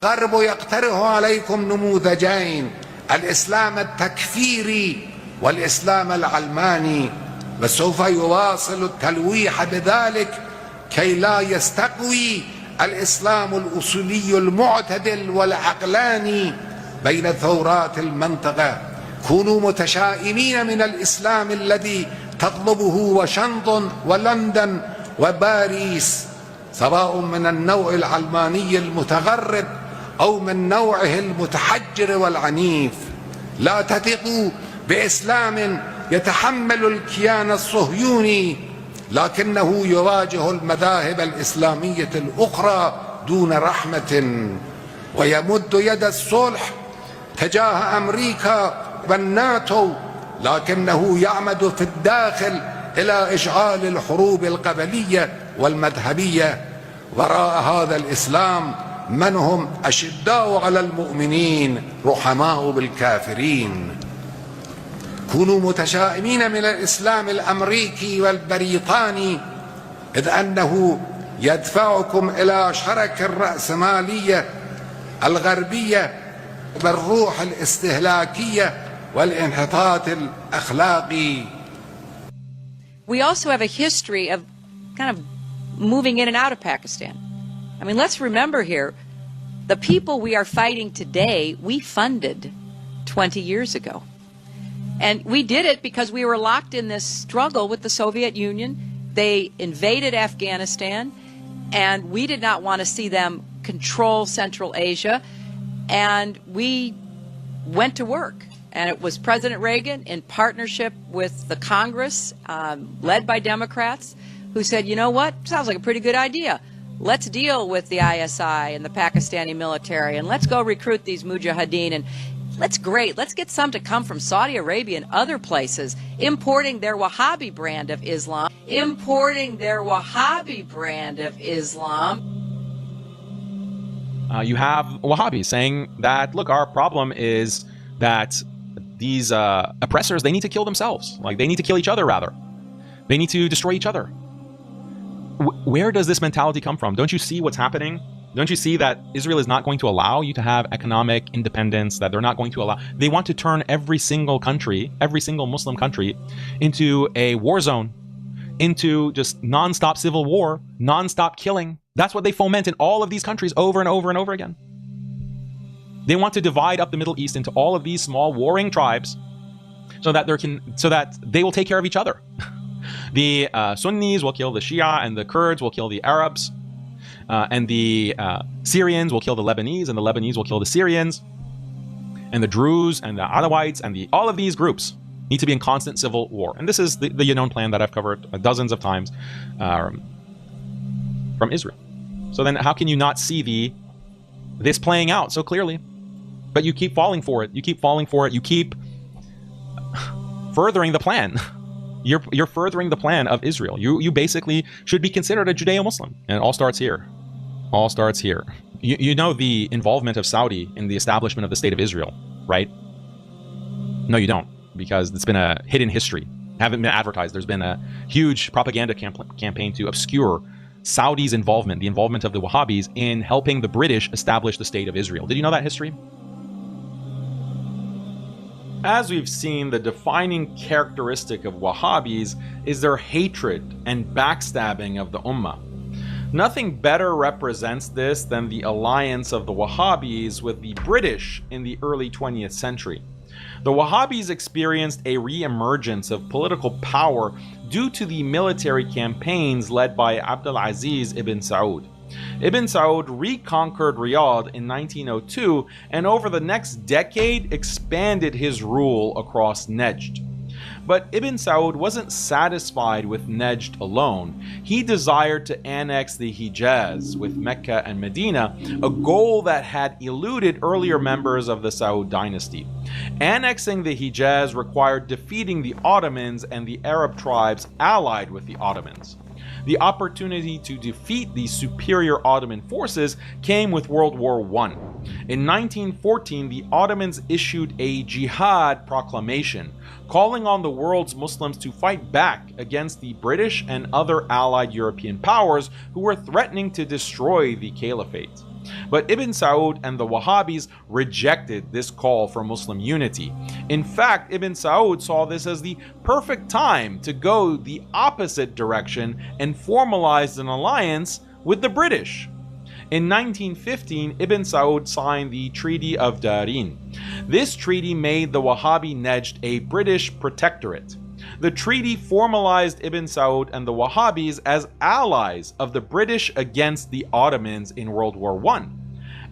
الغرب يقترح عليكم نموذجين: الإسلام التكفيري والإسلام العلماني، وسوف يواصل التلويح بذلك كي لا يستقوي الإسلام الأصولي المعتدل والعقلاني بين ثورات المنطقة. كونوا متشائمين من الإسلام الذي تطلبه واشنطن ولندن وباريس، سواء من النوع العلماني المتغرب أو من نوعه المتحجر والعنيف. لا تثقوا بإسلام يتحمل الكيان الصهيوني لكنه يواجه المذاهب الإسلامية الأخرى دون رحمة، ويمد يد الصلح تجاه أمريكا والناتو لكنه يعمد في الداخل إلى إشعال الحروب القبلية والمذهبية. وراء هذا الإسلام من هم أشداء على المؤمنين رحماء بالكافرين. كونوا متشائمين من الإسلام الأمريكي والبريطاني، إذ أنه يدفعكم إلى شرك الرأسمالية الغربية بالروح الاستهلاكية والانحطاط الأخلاقي. We also have a history of kind of moving in and out of Pakistan. I mean, let's remember here, the people we are fighting today, we funded 20 years ago. And we did it because we were locked in this struggle with the Soviet Union. They invaded Afghanistan, and we did not want to see them control Central Asia. And we went to work. And it was President Reagan in partnership with the Congress, led by Democrats, who said, you know what, sounds like a pretty good idea. Let's deal with the ISI and the Pakistani military, and let's go recruit these mujahideen, and let's get some to come from Saudi Arabia and other places, importing their Wahhabi brand of Islam. You have Wahhabis saying that, look, our problem is that these oppressors, they need to kill themselves. Like, they need to kill each other, rather. They need to destroy each other. Where does this mentality come from? Don't you see what's happening? Don't you see that Israel is not going to allow you to have economic independence, that they're not going to allow... They want to turn every single country, every single Muslim country, into a war zone, into just non-stop civil war, non-stop killing. That's what they foment in all of these countries over and over and over again. They want to divide up the Middle East into all of these small warring tribes so that they will take care of each other. The Sunnis will kill the Shia, and the Kurds will kill the Arabs, and the Syrians will kill the Lebanese, and the Lebanese will kill the Syrians, and the Druze and the Alawites, and all of these groups need to be in constant civil war. And this is the Yinon plan that I've covered dozens of times from Israel. So then how can you not see this playing out so clearly? But you keep falling for it. You keep falling for it. You keep furthering the plan. You're furthering the plan of Israel. You basically should be considered a Judeo-Muslim. And it all starts here. All starts here. You know the involvement of Saudi in the establishment of the State of Israel, right? No, you don't, because it's been a hidden history. Haven't been advertised. There's been a huge propaganda campaign to obscure Saudi's involvement, the involvement of the Wahhabis in helping the British establish the State of Israel. Did you know that history? As we've seen, the defining characteristic of Wahhabis is their hatred and backstabbing of the Ummah. Nothing better represents this than the alliance of the Wahhabis with the British in the early 20th century. The Wahhabis experienced a re-emergence of political power due to the military campaigns led by Abdulaziz ibn Saud. Ibn Saud reconquered Riyadh in 1902 and over the next decade expanded his rule across Najd. But Ibn Saud wasn't satisfied with Najd alone. He desired to annex the Hijaz with Mecca and Medina, a goal that had eluded earlier members of the Saud dynasty. Annexing the Hijaz required defeating the Ottomans and the Arab tribes allied with the Ottomans. The opportunity to defeat these superior Ottoman forces came with World War I. In 1914, the Ottomans issued a jihad proclamation, calling on the world's Muslims to fight back against the British and other allied European powers who were threatening to destroy the caliphate. But Ibn Saud and the Wahhabis rejected this call for Muslim unity. In fact, Ibn Saud saw this as the perfect time to go the opposite direction and formalize an alliance with the British. In 1915, Ibn Saud signed the Treaty of Darin. This treaty made the Wahhabi Najd a British protectorate. The treaty formalized Ibn Saud and the Wahhabis as allies of the British against the Ottomans in World War I.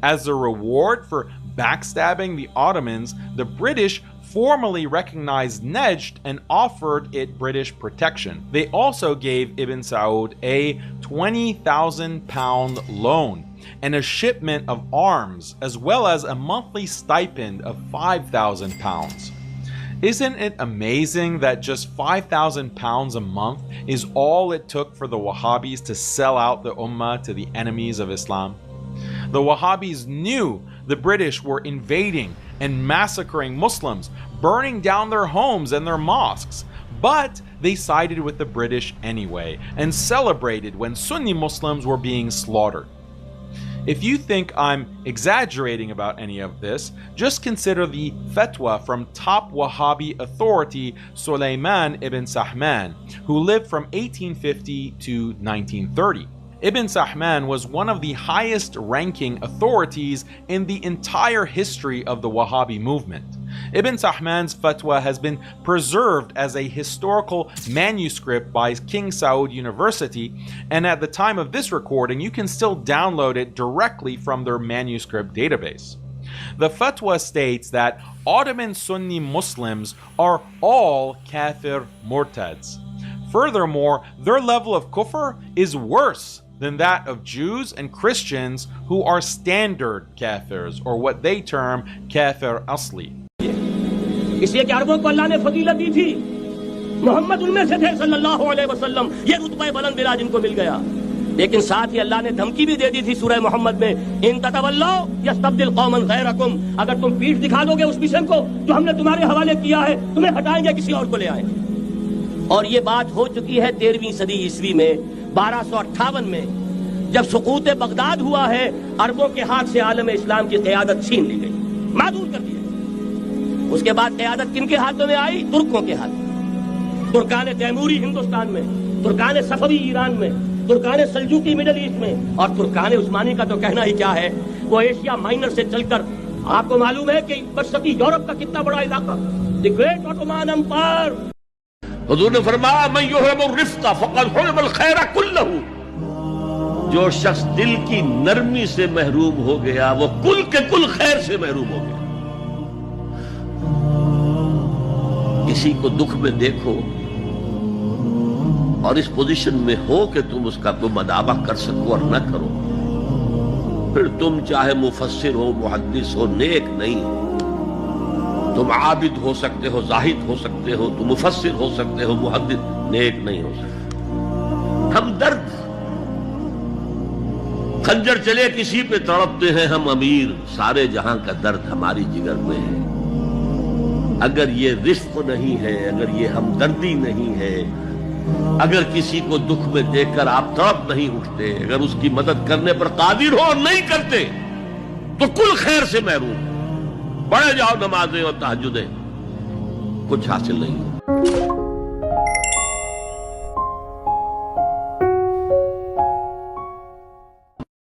As a reward for backstabbing the Ottomans, the British formally recognized Najd and offered it British protection. They also gave Ibn Saud a £20,000 loan and a shipment of arms, as well as a monthly stipend of £5,000. Isn't it amazing that just £5,000 a month is all it took for the Wahhabis to sell out the Ummah to the enemies of Islam? The Wahhabis knew the British were invading and massacring Muslims, burning down their homes and their mosques, but they sided with the British anyway and celebrated when Sunni Muslims were being slaughtered. If you think I'm exaggerating about any of this, just consider the fatwa from top Wahhabi authority Sulaiman ibn Sahman, who lived from 1850 to 1930. Ibn Sahman was one of the highest ranking authorities in the entire history of the Wahhabi movement. Ibn Sahman's fatwa has been preserved as a historical manuscript by King Saud University, and at the time of this recording you can still download it directly from their manuscript database. The fatwa states that Ottoman Sunni Muslims are all kafir murtads. Furthermore, their level of kufr is worse than that of Jews and Christians who are standard kafirs, or what they term kafir asli. इसलिए कि अरबों को अल्लाह ने फजीलत दी थी, मोहम्मद उनमें से थे सल्लल्लाहु अलैहि वसल्लम, ये रुतबा बुलंद बिराज इनको मिल गया। लेकिन साथ ही अल्लाह ने धमकी भी दे दी थी सूरह मोहम्मद में, इन ततवल्लो यस्तब्दिल कौमन गैरकुम, अगर तुम पीठ दिखा दोगे उस मिशन को जो हमने तुम्हारे हवाले किया है, तुम्हें हटाएंगे, किसी और को ले आएंगे। और ये बात हो चुकी है 13वीं सदी ईस्वी में, 1258 में, जब सुकूत बगदाद हुआ है, अरबों के हाथ से आलम इस्लाम की क़यादत छीन ली गई, मादूर कर दिया। उसके बाद क़यादत किनके हाथों में आई? तुर्कों के हाथ में। तुर्कान तैमूरी हिंदुस्तान में, तुर्कान सफवी ईरान में, तुर्कान सल्जूकी मिडिल ईस्ट में, और तुर्कान उस्मानी का तो कहना ही क्या है, वो एशिया माइनर से चलकर, आपको मालूम है कि मशरकी यूरोप का कितना बड़ा इलाका, द ग्रेट ऑटोमन एम्पायर। हुजूर ने फरमाया, मन युहिब्बुर रिफ्क़ फ़क़द हुरिमल खैर कुल्लहू, जो शख्स दिल की नरमी से महरूम हो गया, वो कुल के कुल खैर से महरूम हो गया। किसी को दुख में देखो और इस पोजीशन में हो कि तुम उसका कोई मदावा कर सको और न करो, फिर तुम चाहे मुफस्सिर हो, मुहद्दिस हो, नेक नहीं। तुम आबिद हो सकते हो, जाहिद हो सकते हो, तुम मुफस्सिर हो सकते हो, मुहद्दिस, नेक नहीं हो सकते। हम दर्द, खंजर चले किसी पे तड़पते हैं हम अमीर, सारे जहां का दर्द हमारी जिगर में है। अगर ये रिफ्क़ नहीं है, अगर ये हमदर्दी नहीं है, अगर किसी को दुख में देखकर आप तड़प नहीं उठते, अगर उसकी मदद करने पर कादिर हो और नहीं करते, तो कुल खैर से महरूम। पढ़े जाओ नमाजें और तहज्जुदें, कुछ हासिल नहीं।